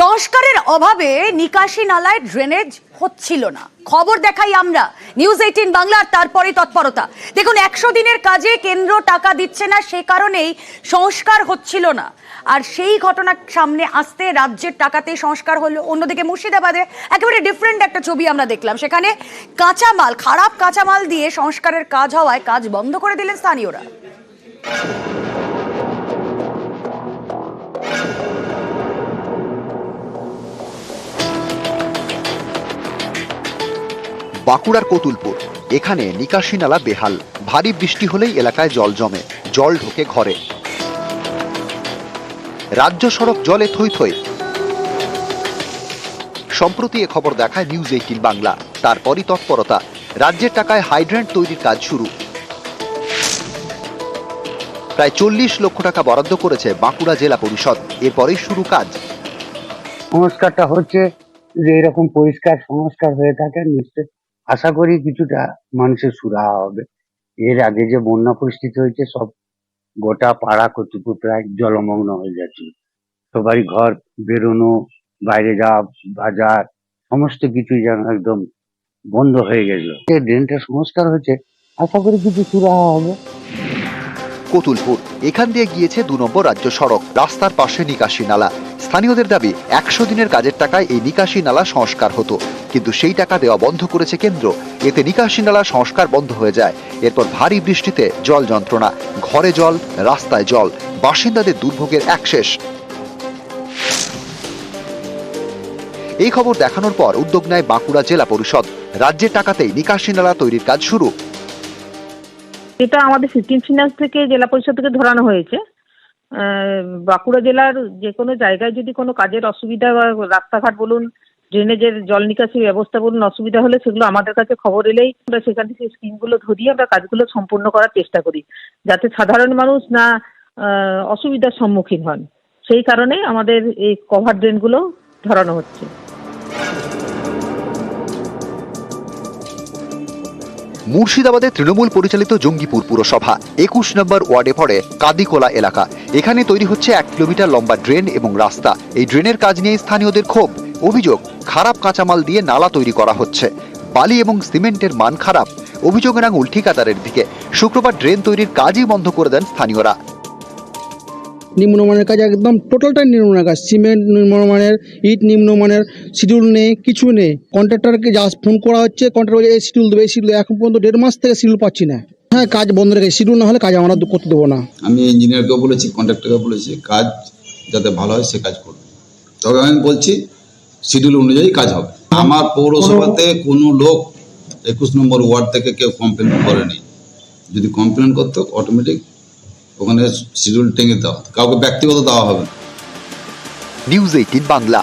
সংস্কারের অভাবে নিকাশি নালায় ড্রেনেজ হচ্ছিল না। খবর দেখাই আমরা নিউজ 18 বাংলার, তারপরে তৎপরতা। দেখুন, 100 দিনের কাজে কেন্দ্র টাকা দিচ্ছে না, সে কারণেই সংস্কার হচ্ছিল না। আর সেই ঘটনা সামনে আসতে রাজ্যের টাকাতে সংস্কার হলো। অন্যদিকে মুর্শিদাবাদে একেবারে ডিফারেন্ট একটা ছবি আমরা দেখলাম। সেখানে কাঁচামাল, খারাপ কাঁচামাল দিয়ে সংস্কারের কাজ হওয়ায় কাজ বন্ধ করে দিলেন স্থানীয়রা। বাঁকুড়ার কতুলপুর, এখানে নিকাশি নালা বেহাল। ভারী বৃষ্টি হলেই এলাকায় জল জমে, জল ঢোকে ঘরে। রাজ্য সড়ক জলে থই থই। সম্প্রতি এ খবর দেখায় নিউজ 18 বাংলা, তারপরই তৎপরতা। রাজ্যের টাকায় হাইড্রেন্ট তৈরির কাজ শুরু। প্রায় 40 লক্ষ টাকা বরাদ্দ করেছে বাঁকুড়া জেলা পরিষদ। এরপরেই শুরু কাজ। সংস্কারটা হচ্ছে, যে এরকম পরিষ্কার সংস্কার হয়ে থাকে, নিশ্চয় আশা করি কিছুটা মানুষের সুরাহা হবে। এর আগে যে বন্যা পরিস্থিতি হয়েছে, সব গোটা পাড়া কতটুকু প্রায় জলমগ্ন হয়ে যাচ্ছিল। সবারই ঘর বেরোনো, বাইরে যাওয়া, বাজার সমস্ত কিছুই যেন একদম বন্ধ হয়ে গেছিল। ড্রেনটা সংস্কার হয়েছে, আশা করি কিছু সুরাহা হবে। কতুলপুর, এখান দিয়ে গিয়েছে 2 নম্বর রাজ্য সড়ক। রাস্তার পাশে নিকাশি নালা। স্থানীয়দের দাবি 100 দিনের কাজের টাকায় এই নিকাশি নালা সংস্কার হতো, কিন্তু সেই টাকা দেওয়া বন্ধ করেছে কেন্দ্র। এতে নিকাশি নালা সংস্কার বন্ধ হয়ে যায়। এরপর ভারী বৃষ্টিতে জল যন্ত্রণা, ঘরে জল, রাস্তায় জল। বাসিন্দাদের দুর্ভোগের এক শেষ। এই খবর দেখানোর পর উদ্যোগ নেয় বাঁকুড়া জেলা পরিষদ। রাজ্যের টাকাতেই নিকাশি নালা তৈরির কাজ শুরু। এটা আমাদের 15 ফিনান্স থেকে জেলা পরিষদ থেকে ধরানো হয়েছে। বাঁকুড়া জেলার যে কোনো জায়গায় যদি কোনো কাজের অসুবিধা বা রাস্তাঘাট বলুন, ড্রেনেজের জল নিকাশি ব্যবস্থা বলুন, অসুবিধা হলে সেগুলো আমাদের কাছে খবর এলেই আমরা সেখান থেকে স্কিমগুলো ধরিয়ে আমরা কাজগুলো সম্পূর্ণ করার চেষ্টা করি, যাতে সাধারণ মানুষ না অসুবিধার সম্মুখীন হন। সেই কারণেই আমাদের এই কভার ড্রেনগুলো ধরানো হচ্ছে। মুর্শিদাবাদের তৃণমূল পরিচালিত জঙ্গিপুর পুরসভা 21 নম্বর ওয়ার্ডে পড়ে কাদিকোলা এলাকা। এখানে তৈরি হচ্ছে 1 কিলোমিটার লম্বা ড্রেন এবং রাস্তা। এই ড্রেনের কাজ নিয়ে স্থানীয়দের ক্ষোভ। অভিযোগ, খারাপ কাঁচামাল দিয়ে নালা তৈরি করা হচ্ছে। বালি এবং সিমেন্টের মান খারাপ। অভিযোগের আঙুল ঠিকাদারের দিকে। শুক্রবার ড্রেন তৈরির কাজই বন্ধ করে দেন স্থানীয়রা। নিম্নমানের কাজ, একদম টোটালটাই নিম্নমানের কাজ। সিমেন্ট নিম্নমানের, ইট নিম্নমানের, শিডিউল নেই, কিছু নেই। কন্ট্রাক্টরকে যা ফোন করা হচ্ছে, কন্ট্রাক্টর এই শিডিউল দেবে, এই শিডিউল। এখন পর্যন্ত 1.5 মাস থেকে শিডিউল পাচ্ছি না। হ্যাঁ, কাজ বন্ধ রেখে, শিডিউল না হলে কাজ আমরা করতে দেবো না। আমি ইঞ্জিনিয়ারকেও বলেছি, কন্ট্রাক্টরকে বলেছি, কাজ যাতে ভালো হয় সে কাজ করবে। তবে আমি বলছি শিডিউল অনুযায়ী কাজ হবে। আমার পৌরসভাতে কোনো লোক 21 নম্বর ওয়ার্ড থেকে কেউ কমপ্লেন করেনি। যদি কমপ্লেন করতো অটোমেটিক ওখানে শিডিউল টেঙে দেওয়া, কাউকে ব্যক্তিগত দেওয়া হবে না। নিউজ 18 বাংলা।